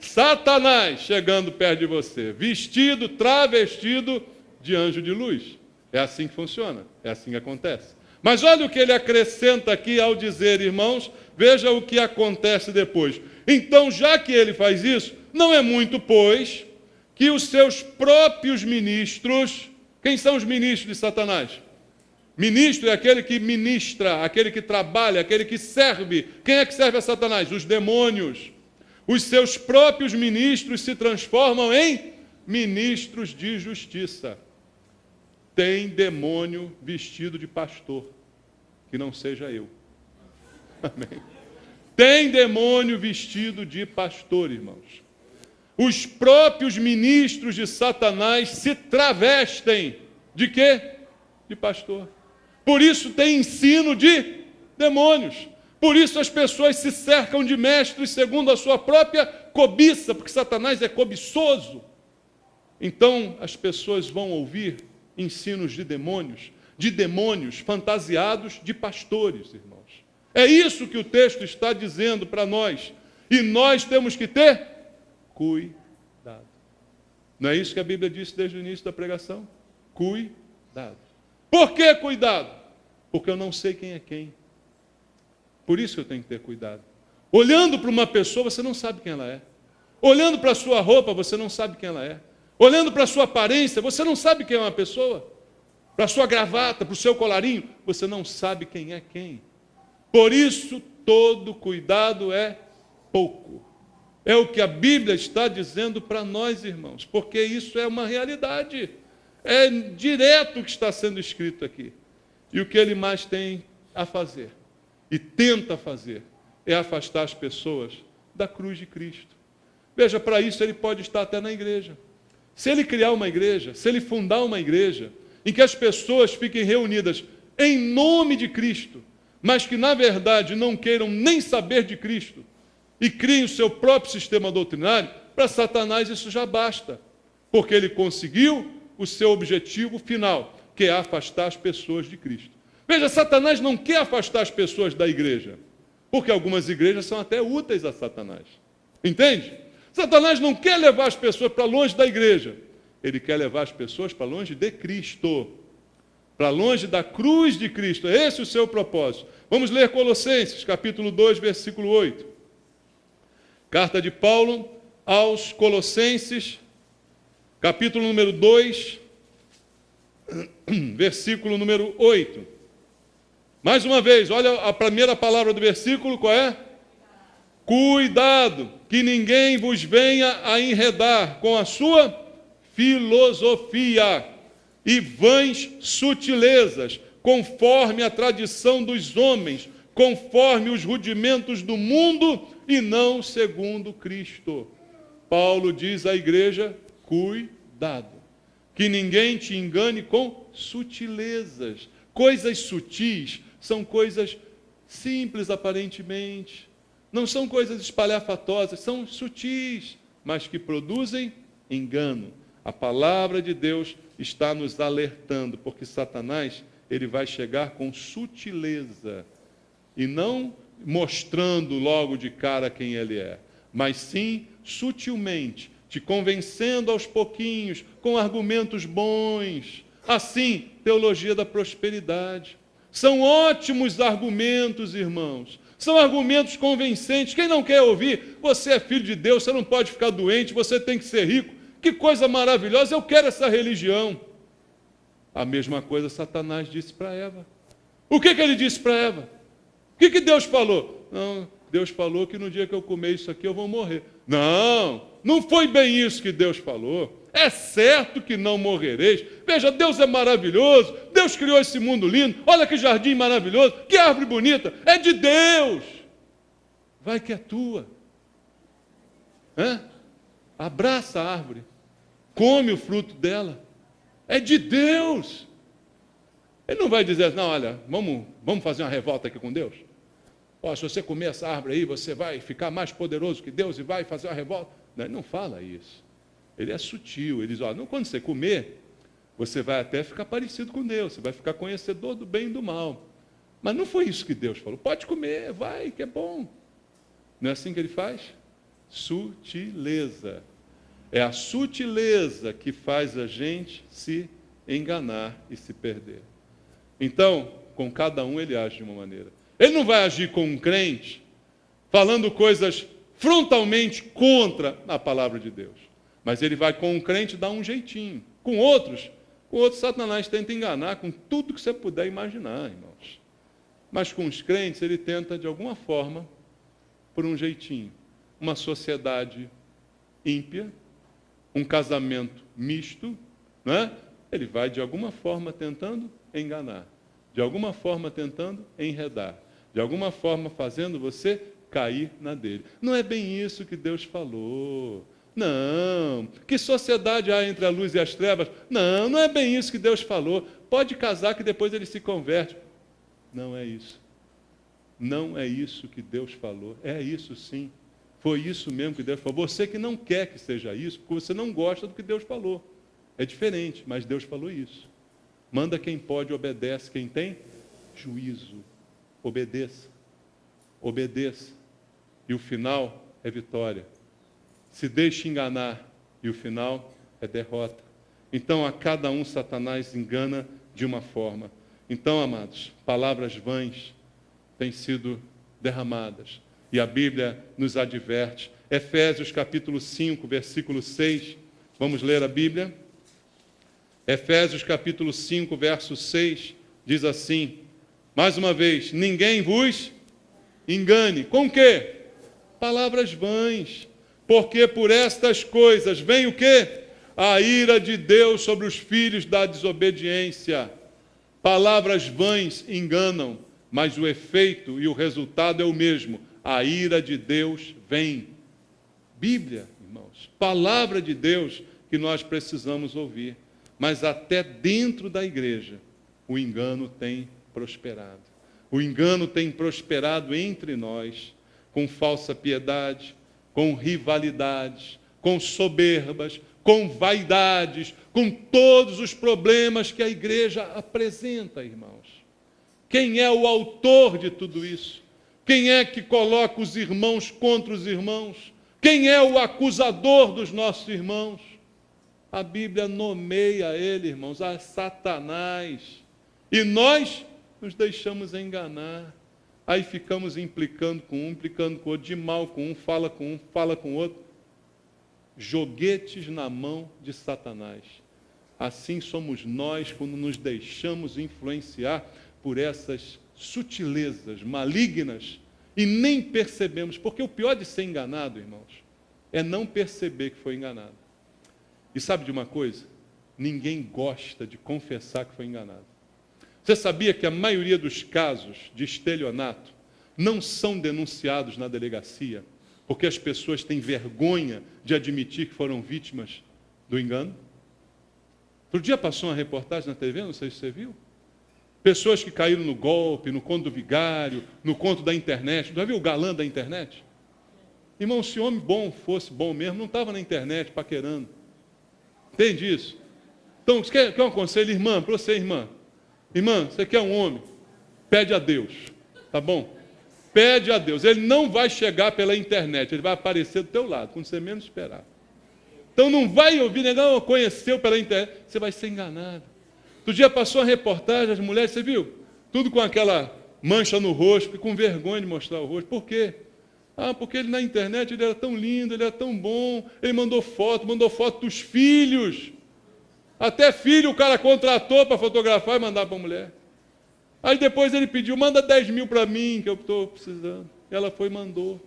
Satanás chegando perto de você, vestido, travestido de anjo de luz. É assim que funciona, é assim que acontece. Mas olha o que ele acrescenta aqui ao dizer, irmãos, veja o que acontece depois. Então, já que ele faz isso, não é muito, pois, que os seus próprios ministros, quem são os ministros de Satanás? Ministro é aquele que ministra, aquele que trabalha, aquele que serve. Quem é que serve a Satanás? Os demônios. Os seus próprios ministros se transformam em ministros de justiça. Tem demônio vestido de pastor, que não seja eu. Amém. Tem demônio vestido de pastor, irmãos. Os próprios ministros de Satanás se travestem de quê? De pastor. Por isso tem ensino de demônios. Por isso as pessoas se cercam de mestres segundo a sua própria cobiça, porque Satanás é cobiçoso. Então as pessoas vão ouvir ensinos de demônios fantasiados de pastores, irmãos. É isso que o texto está dizendo para nós. E nós temos que ter cuidado. Não é isso que a Bíblia disse desde o início da pregação? Cuidado. Por que cuidado? Porque eu não sei quem é quem. Por isso que eu tenho que ter cuidado. Olhando para uma pessoa, você não sabe quem ela é. Olhando para a sua roupa, você não sabe quem ela é. Olhando para a sua aparência, você não sabe quem é uma pessoa. Para a sua gravata, para o seu colarinho, você não sabe quem é quem. Por isso, todo cuidado é pouco. É o que a Bíblia está dizendo para nós, irmãos, porque isso é uma realidade. É direto o que está sendo escrito aqui. E o que ele mais tem a fazer, e tenta fazer, é afastar as pessoas da cruz de Cristo. Veja, para isso ele pode estar até na igreja. Se ele criar uma igreja, se ele fundar uma igreja, em que as pessoas fiquem reunidas em nome de Cristo, mas que na verdade não queiram nem saber de Cristo, e criem o seu próprio sistema doutrinário, para Satanás isso já basta, porque ele conseguiu o seu objetivo final, que é afastar as pessoas de Cristo. Veja, Satanás não quer afastar as pessoas da igreja, porque algumas igrejas são até úteis a Satanás. Entende? Satanás não quer levar as pessoas para longe da igreja, ele quer levar as pessoas para longe de Cristo, para longe da cruz de Cristo. Esse é o seu propósito. Vamos ler Colossenses, capítulo 2, versículo 8. Carta de Paulo aos Colossenses, capítulo número 2, versículo número 8. Mais uma vez, olha a primeira palavra do versículo, qual é? Cuidado, que ninguém vos venha a enredar com a sua filosofia e vãs sutilezas, conforme a tradição dos homens, conforme os rudimentos do mundo e não segundo Cristo. Paulo diz à igreja, cuidado, que ninguém te engane com sutilezas. Coisas sutis são coisas simples aparentemente, não são coisas espalhafatosas, são sutis, mas que produzem engano. A palavra de Deus está nos alertando, porque Satanás, ele vai chegar com sutileza, e não mostrando logo de cara quem ele é, mas sim sutilmente, te convencendo aos pouquinhos, com argumentos bons. Assim, teologia da prosperidade. São ótimos argumentos, irmãos. São argumentos convincentes. Quem não quer ouvir, você é filho de Deus, você não pode ficar doente, você tem que ser rico. Que coisa maravilhosa, eu quero essa religião. A mesma coisa Satanás disse para Eva. O que ele disse para Eva? que Deus falou? Não, Deus falou que no dia que eu comer isso aqui eu vou morrer. Não, não foi bem isso que Deus falou. É certo que não morrereis. Veja, Deus é maravilhoso. Deus criou esse mundo lindo. Olha que jardim maravilhoso. Que árvore bonita. É de Deus. Vai que é tua. Abraça a árvore. Come o fruto dela. É de Deus. Ele não vai dizer, não, olha, vamos fazer uma revolta aqui com Deus. Se você comer essa árvore aí, você vai ficar mais poderoso que Deus e vai fazer uma revolta. Não, ele não fala isso. Ele é sutil, ele diz, quando você comer, você vai até ficar parecido com Deus, você vai ficar conhecedor do bem e do mal. Mas não foi isso que Deus falou. Pode comer, vai, que é bom. Não é assim que ele faz? Sutileza. É a sutileza que faz a gente se enganar e se perder. Então, com cada um ele age de uma maneira. Ele não vai agir com um crente falando coisas frontalmente contra a palavra de Deus. Mas ele vai com um crente dar um jeitinho. Com outros, Satanás tenta enganar com tudo que você puder imaginar, irmãos. Mas com os crentes ele tenta, de alguma forma, por um jeitinho. Uma sociedade ímpia, um casamento misto, né? Ele vai, de alguma forma, tentando enganar. De alguma forma, tentando enredar. De alguma forma, fazendo você cair na dele. Não é bem isso que Deus falou. Não, que sociedade há entre a luz e as trevas? Não, não é bem isso que Deus falou. Pode casar que depois ele se converte. Não é isso. Não é isso que Deus falou. É isso sim. Foi isso mesmo que Deus falou. Você que não quer que seja isso, porque você não gosta do que Deus falou. É diferente, mas Deus falou isso. Manda quem pode, obedece quem tem juízo. Obedeça. Obedeça. E o final é vitória. Se deixe enganar, e o final é derrota. Então, a cada um, Satanás engana de uma forma. Então, amados, palavras vãs têm sido derramadas. E a Bíblia nos adverte. Efésios capítulo 5, versículo 6. Vamos ler a Bíblia? Efésios capítulo 5, verso 6, diz assim, mais uma vez, ninguém vos engane. Com o quê? Palavras vãs. Porque por estas coisas vem o quê? A ira de Deus sobre os filhos da desobediência. Palavras vãs enganam, mas o efeito e o resultado é o mesmo. A ira de Deus vem. Bíblia, irmãos, palavra de Deus que nós precisamos ouvir. Mas até dentro da igreja, o engano tem prosperado. O engano tem prosperado entre nós, com falsa piedade, com rivalidades, com soberbas, com vaidades, com todos os problemas que a igreja apresenta, irmãos. Quem é o autor de tudo isso? Quem é que coloca os irmãos contra os irmãos? Quem é o acusador dos nossos irmãos? A Bíblia nomeia ele, irmãos, a Satanás. E nós nos deixamos enganar. Aí ficamos implicando com um, implicando com o outro, de mal com um, fala com o outro. Joguetes na mão de Satanás. Assim somos nós quando nos deixamos influenciar por essas sutilezas malignas e nem percebemos. Porque o pior de ser enganado, irmãos, é não perceber que foi enganado. E sabe de uma coisa? Ninguém gosta de confessar que foi enganado. Você sabia que a maioria dos casos de estelionato não são denunciados na delegacia porque as pessoas têm vergonha de admitir que foram vítimas do engano? Outro dia passou uma reportagem na TV, não sei se você viu. Pessoas que caíram no golpe, no conto do vigário, no conto da internet. Já viu o galã da internet? Irmão, se homem bom fosse bom mesmo, não estava na internet paquerando. Entende isso? Então, você quer um conselho, irmã, para você, irmã? Irmã, você quer um homem? Pede a Deus, tá bom? Pede a Deus. Ele não vai chegar pela internet, ele vai aparecer do teu lado, quando você menos esperar. Então não vai ouvir, não, conheceu pela internet, você vai ser enganado. Outro dia passou uma reportagem, as mulheres, você viu? Tudo com aquela mancha no rosto, com vergonha de mostrar o rosto. Por quê? Porque ele na internet ele era tão lindo, ele era tão bom, ele mandou foto dos filhos. Até filho o cara contratou para fotografar e mandar para a mulher. Aí depois ele pediu, manda 10 mil para mim, que eu estou precisando. Ela foi e mandou.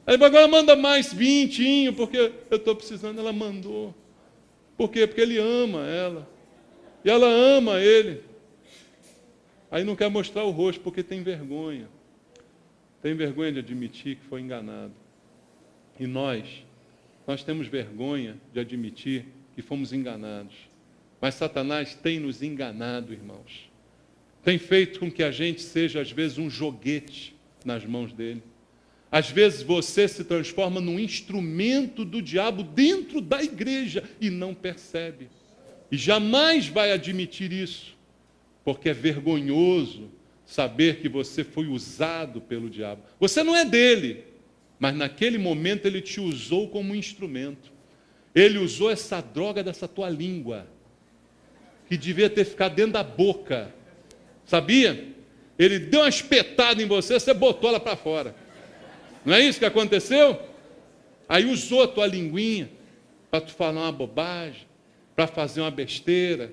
Aí agora manda mais 20, porque eu estou precisando. Ela mandou. Por quê? Porque ele ama ela. E ela ama ele. Aí não quer mostrar o rosto, porque tem vergonha. Tem vergonha de admitir que foi enganado. E nós temos vergonha de admitir que fomos enganados. Mas Satanás tem nos enganado, irmãos. Tem feito com que a gente seja, às vezes, um joguete nas mãos dele. Às vezes você se transforma num instrumento do diabo dentro da igreja e não percebe. E jamais vai admitir isso, porque é vergonhoso saber que você foi usado pelo diabo. Você não é dele, mas naquele momento ele te usou como um instrumento. Ele usou essa droga dessa tua língua, que devia ter ficado dentro da boca. Sabia? Ele deu uma espetada em você, você botou ela para fora. Não é isso que aconteceu? Aí usou a tua linguinha para tu falar uma bobagem, para fazer uma besteira.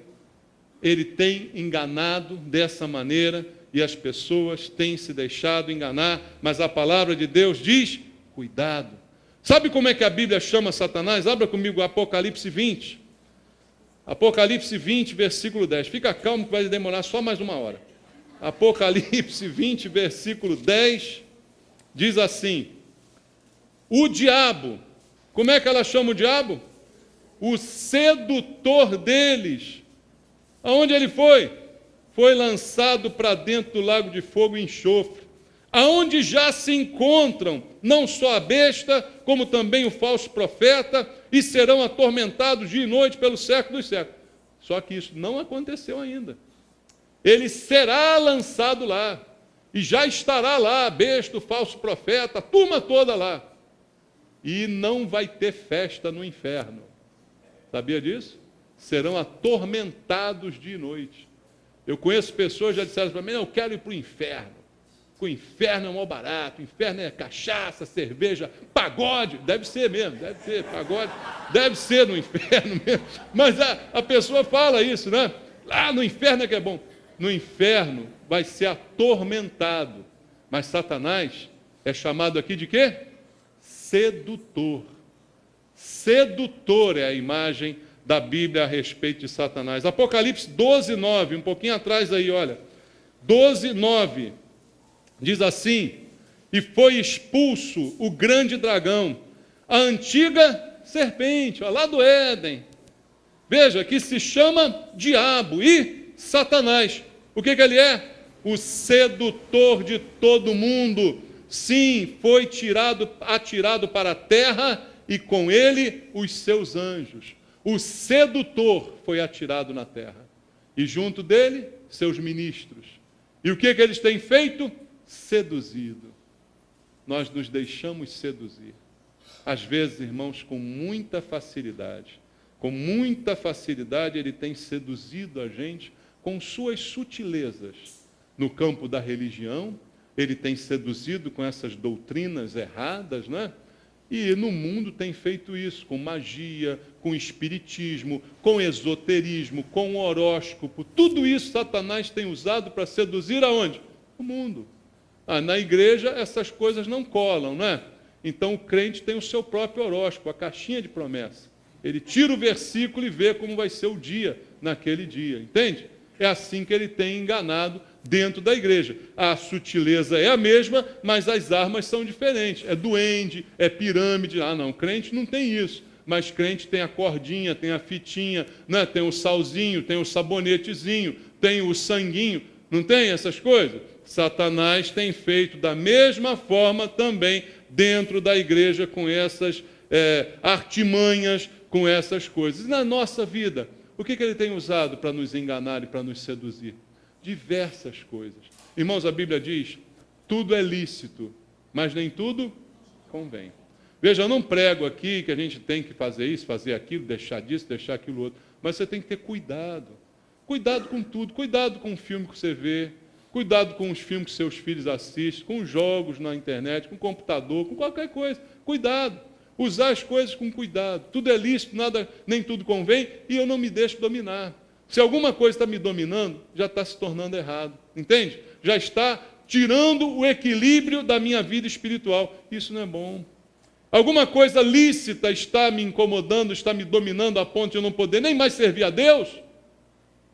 Ele tem enganado dessa maneira e as pessoas têm se deixado enganar, mas a palavra de Deus diz, cuidado. Sabe como é que a Bíblia chama Satanás? Abra comigo Apocalipse 20. Apocalipse 20, versículo 10. Fica calmo que vai demorar só mais uma hora. Apocalipse 20, versículo 10, diz assim, o diabo, como é que ela chama o diabo? O sedutor deles. Aonde ele foi? Foi lançado para dentro do lago de fogo e enxofre, aonde já se encontram não só a besta, como também o falso profeta, e serão atormentados dia e noite pelo século dos séculos. Só que isso não aconteceu ainda. Ele será lançado lá, e já estará lá a besta, o falso profeta, a turma toda lá. E não vai ter festa no inferno. Sabia disso? Serão atormentados dia e noite. Eu conheço pessoas que já disseram para mim, eu quero ir para o inferno. O inferno é mó barato, o inferno é cachaça, cerveja, pagode. Deve ser mesmo, deve ser, pagode. Deve ser no inferno mesmo. Mas a pessoa fala isso, né? Lá no inferno é que é bom. No inferno vai ser atormentado. Mas Satanás é chamado aqui de quê? Sedutor. Sedutor é a imagem da Bíblia a respeito de Satanás. Apocalipse 12, 9, um pouquinho atrás aí, olha. 12, 9, diz assim, e foi expulso o grande dragão, a antiga serpente, ó, lá do Éden. Veja, que se chama diabo e Satanás. O que ele é? O sedutor de todo mundo. Sim, foi atirado para a terra e com ele os seus anjos. O sedutor foi atirado na terra. E junto dele, seus ministros. E o que eles têm feito? Seduzido. Nós nos deixamos seduzir. Às vezes, irmãos, com muita facilidade. Com muita facilidade ele tem seduzido a gente com suas sutilezas. No campo da religião, ele tem seduzido com essas doutrinas erradas, né? E no mundo tem feito isso, com magia, com espiritismo, com esoterismo, com horóscopo. Tudo isso Satanás tem usado para seduzir aonde? O mundo. Na igreja essas coisas não colam, né? Então o crente tem o seu próprio horóscopo, a caixinha de promessa. Ele tira o versículo e vê como vai ser o dia naquele dia, entende? É assim que ele tem enganado dentro da igreja. A sutileza é a mesma, mas as armas são diferentes. É duende, é pirâmide. Não, crente não tem isso. Mas crente tem a cordinha, tem a fitinha, né? Tem o salzinho, tem o sabonetezinho, tem o sanguinho. Não tem essas coisas? Satanás tem feito da mesma forma também dentro da igreja com essas artimanhas, com essas coisas. E na nossa vida, o que ele tem usado para nos enganar e para nos seduzir? Diversas coisas. Irmãos, a Bíblia diz, tudo é lícito, mas nem tudo convém. Veja, eu não prego aqui que a gente tem que fazer isso, fazer aquilo, deixar disso, deixar aquilo outro, mas você tem que ter cuidado. Cuidado com tudo, cuidado com o filme que você vê, cuidado com os filmes que seus filhos assistem, com os jogos na internet, com o computador, com qualquer coisa. Cuidado. Usar as coisas com cuidado. Tudo é lícito, nem tudo convém, e eu não me deixo dominar. Se alguma coisa está me dominando, já está se tornando errado. entende? Já está tirando o equilíbrio da minha vida espiritual. Isso não é bom. Alguma coisa lícita está me incomodando, está me dominando a ponto de eu não poder nem mais servir a Deus?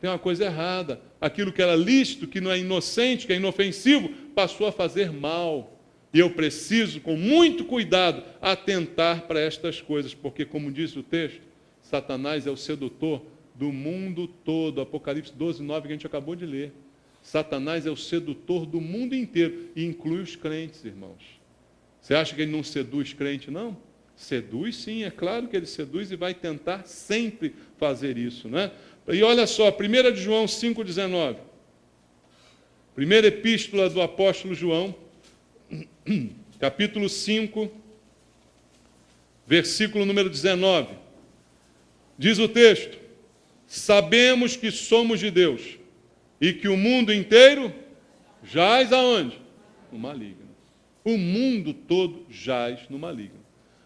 Tem uma coisa errada. Aquilo que era lícito, que não é inocente, que é inofensivo, passou a fazer mal. E eu preciso, com muito cuidado, atentar para estas coisas, porque, como diz o texto, Satanás é o sedutor do mundo todo. Apocalipse 12, 9, que a gente acabou de ler. Satanás é o sedutor do mundo inteiro, e inclui os crentes, irmãos. Você acha que ele não seduz crente, não? Seduz sim, é claro que ele seduz e vai tentar sempre fazer isso, né? E olha só, 1 de João 5,19. Primeira epístola do apóstolo João, capítulo 5, versículo número 19. Diz o texto: sabemos que somos de Deus e que o mundo inteiro jaz aonde? No maligno. O mundo todo jaz no maligno.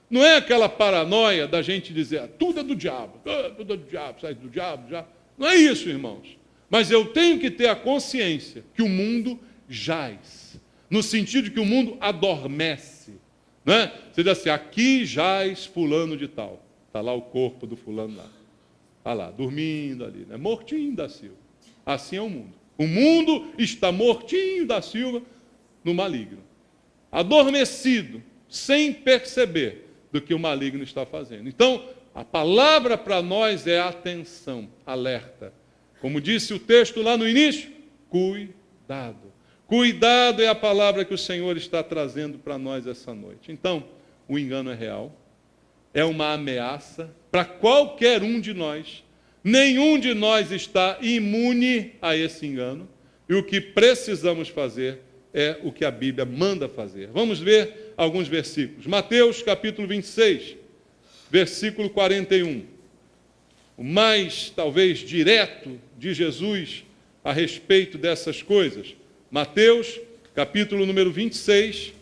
Não é aquela paranoia da gente dizer, tudo é do diabo, tudo é do diabo, sai do diabo, já. Não é isso, irmãos. Mas eu tenho que ter a consciência que o mundo jaz, no sentido de que o mundo adormece. Né? Você diz assim, aqui jaz fulano de tal. Está lá o corpo do fulano lá. Está lá, dormindo ali, né? Mortinho da Silva. Assim é o mundo. O mundo está mortinho da Silva no maligno. Adormecido, sem perceber do que o maligno está fazendo. Então, a palavra para nós é atenção, alerta. Como disse o texto lá no início, cuidado. Cuidado é a palavra que o Senhor está trazendo para nós essa noite. Então, o engano é real, é uma ameaça para qualquer um de nós. Nenhum de nós está imune a esse engano. E o que precisamos fazer é o que a Bíblia manda fazer. Vamos ver alguns versículos. Mateus, capítulo 26, versículo 41. O mais, talvez, direto de Jesus a respeito dessas coisas. Mateus, capítulo número 26,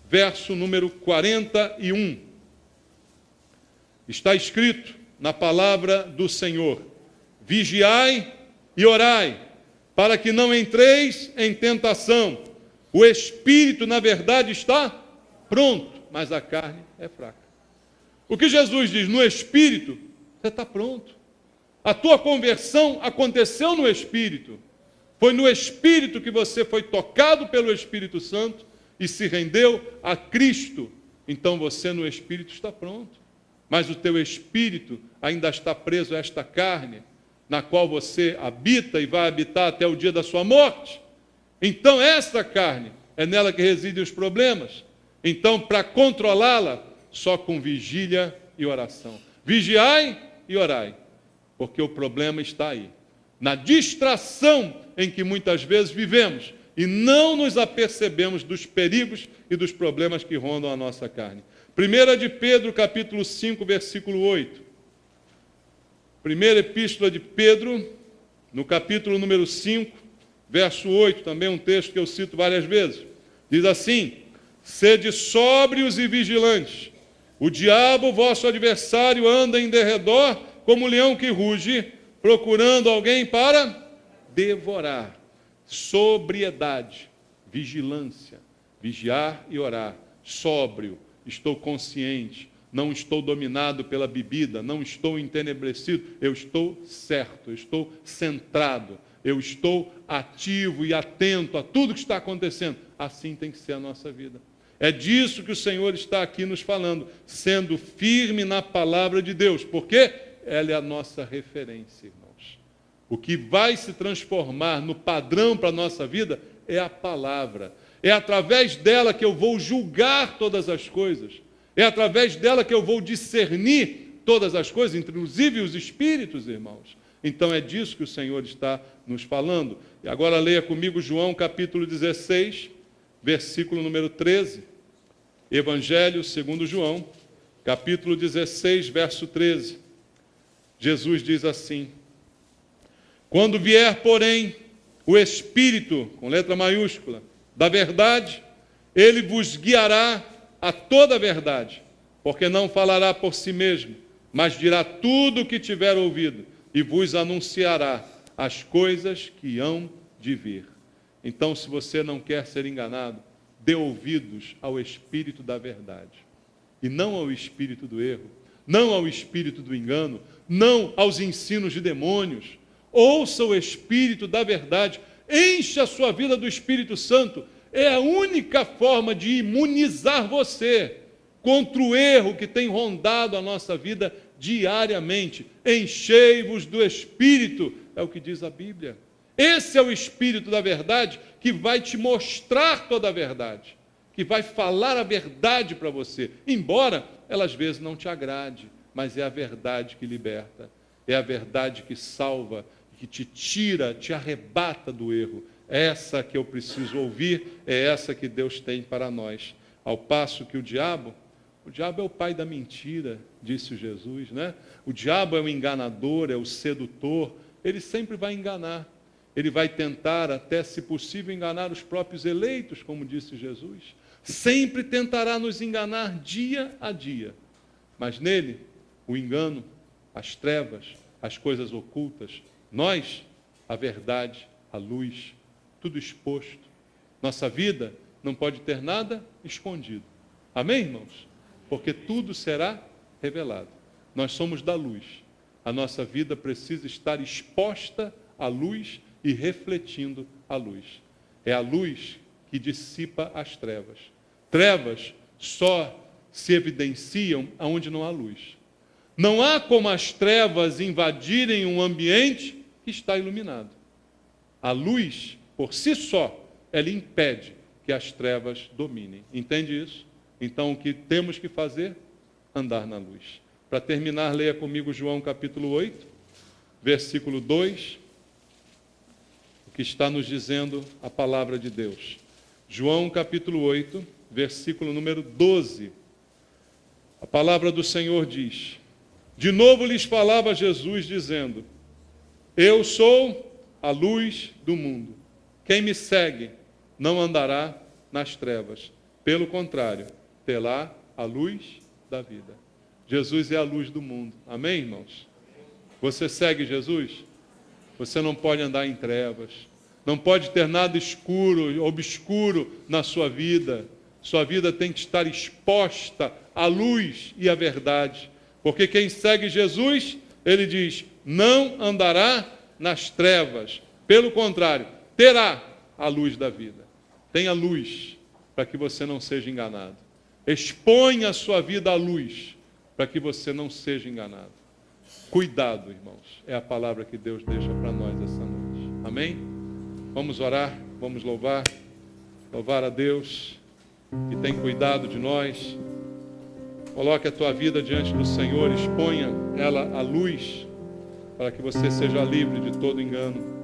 verso número 41. Está escrito na palavra do Senhor: vigiai e orai, para que não entreis em tentação. O espírito, na verdade, está pronto, mas a carne é fraca. O que Jesus diz, no espírito, você está pronto. A tua conversão aconteceu no espírito. Foi no espírito que você foi tocado pelo Espírito Santo e se rendeu a Cristo. Então você no espírito está pronto. Mas o teu espírito ainda está preso a esta carne, na qual você habita e vai habitar até o dia da sua morte. Então esta carne, é nela que residem os problemas. Então, para controlá-la, só com vigília e oração. Vigiai e orai, porque o problema está aí. Na distração em que muitas vezes vivemos e não nos apercebemos dos perigos e dos problemas que rondam a nossa carne. 1 de Pedro, capítulo 5, versículo 8. Primeira epístola de Pedro, no capítulo número 5, verso 8, também um texto que eu cito várias vezes. Diz assim: sede sóbrios e vigilantes. O diabo, vosso adversário, anda em derredor como um leão que ruge, procurando alguém para devorar. Sobriedade, vigilância, vigiar e orar. Sóbrio, estou consciente, não estou dominado pela bebida, não estou entenebrecido, eu estou certo, eu estou centrado, eu estou ativo e atento a tudo que está acontecendo. Assim tem que ser a nossa vida. É disso que o Senhor está aqui nos falando, sendo firme na palavra de Deus, porque ela é a nossa referência, irmãos. O que vai se transformar no padrão para a nossa vida é a palavra. É através dela que eu vou julgar todas as coisas. É através dela que eu vou discernir todas as coisas, inclusive os espíritos, irmãos. Então é disso que o Senhor está nos falando. E agora leia comigo João capítulo 16, versículo número 13. Evangelho segundo João, capítulo 16, verso 13. Jesus diz assim: quando vier, porém, o Espírito, com letra maiúscula, da verdade, ele vos guiará a toda a verdade, porque não falará por si mesmo, mas dirá tudo o que tiver ouvido, e vos anunciará as coisas que hão de vir. Então, se você não quer ser enganado, dê ouvidos ao Espírito da verdade, e não ao espírito do erro, não ao espírito do engano, não aos ensinos de demônios. Ouça o Espírito da verdade, enche a sua vida do Espírito Santo. É a única forma de imunizar você contra o erro que tem rondado a nossa vida diariamente. Enchei-vos do Espírito, é o que diz a Bíblia. Esse é o Espírito da verdade que vai te mostrar toda a verdade, que vai falar a verdade para você, embora ela às vezes não te agrade, mas é a verdade que liberta, é a verdade que salva, que te tira, te arrebata do erro. É essa que eu preciso ouvir, é essa que Deus tem para nós. Ao passo que o diabo é o pai da mentira, disse Jesus, né? O diabo é o enganador, é o sedutor, ele sempre vai enganar. Ele vai tentar, até se possível, enganar os próprios eleitos, como disse Jesus. Sempre tentará nos enganar dia a dia. Mas nele, o engano, as trevas, as coisas ocultas, nós, a verdade, a luz, tudo exposto. Nossa vida não pode ter nada escondido. Amém, irmãos? Porque tudo será revelado. Nós somos da luz. A nossa vida precisa estar exposta à luz e refletindo a luz. É a luz que dissipa as trevas. Trevas só se evidenciam onde não há luz. Não há como as trevas invadirem um ambiente que está iluminado. A luz, por si só, ela impede que as trevas dominem. Entende isso? Então, o que temos que fazer? Andar na luz. Para terminar, leia comigo João capítulo 8, versículo 2, o que está nos dizendo a palavra de Deus. João capítulo 8, versículo número 12. A palavra do Senhor diz: de novo lhes falava Jesus, dizendo: eu sou a luz do mundo. Quem me segue não andará nas trevas. Pelo contrário, terá a luz da vida. Jesus é a luz do mundo. Amém, irmãos? Você segue Jesus? Você não pode andar em trevas. Não pode ter nada escuro, obscuro na sua vida. Sua vida tem que estar exposta à luz e à verdade. Porque quem segue Jesus, ele diz, não andará nas trevas. Pelo contrário, terá a luz da vida. Tenha luz para que você não seja enganado. Exponha a sua vida à luz para que você não seja enganado. Cuidado, irmãos, é a palavra que Deus deixa para nós essa noite. Amém? Vamos orar, vamos louvar a Deus que tem cuidado de nós. Coloque a tua vida diante do Senhor, exponha ela à luz para que você seja livre de todo engano.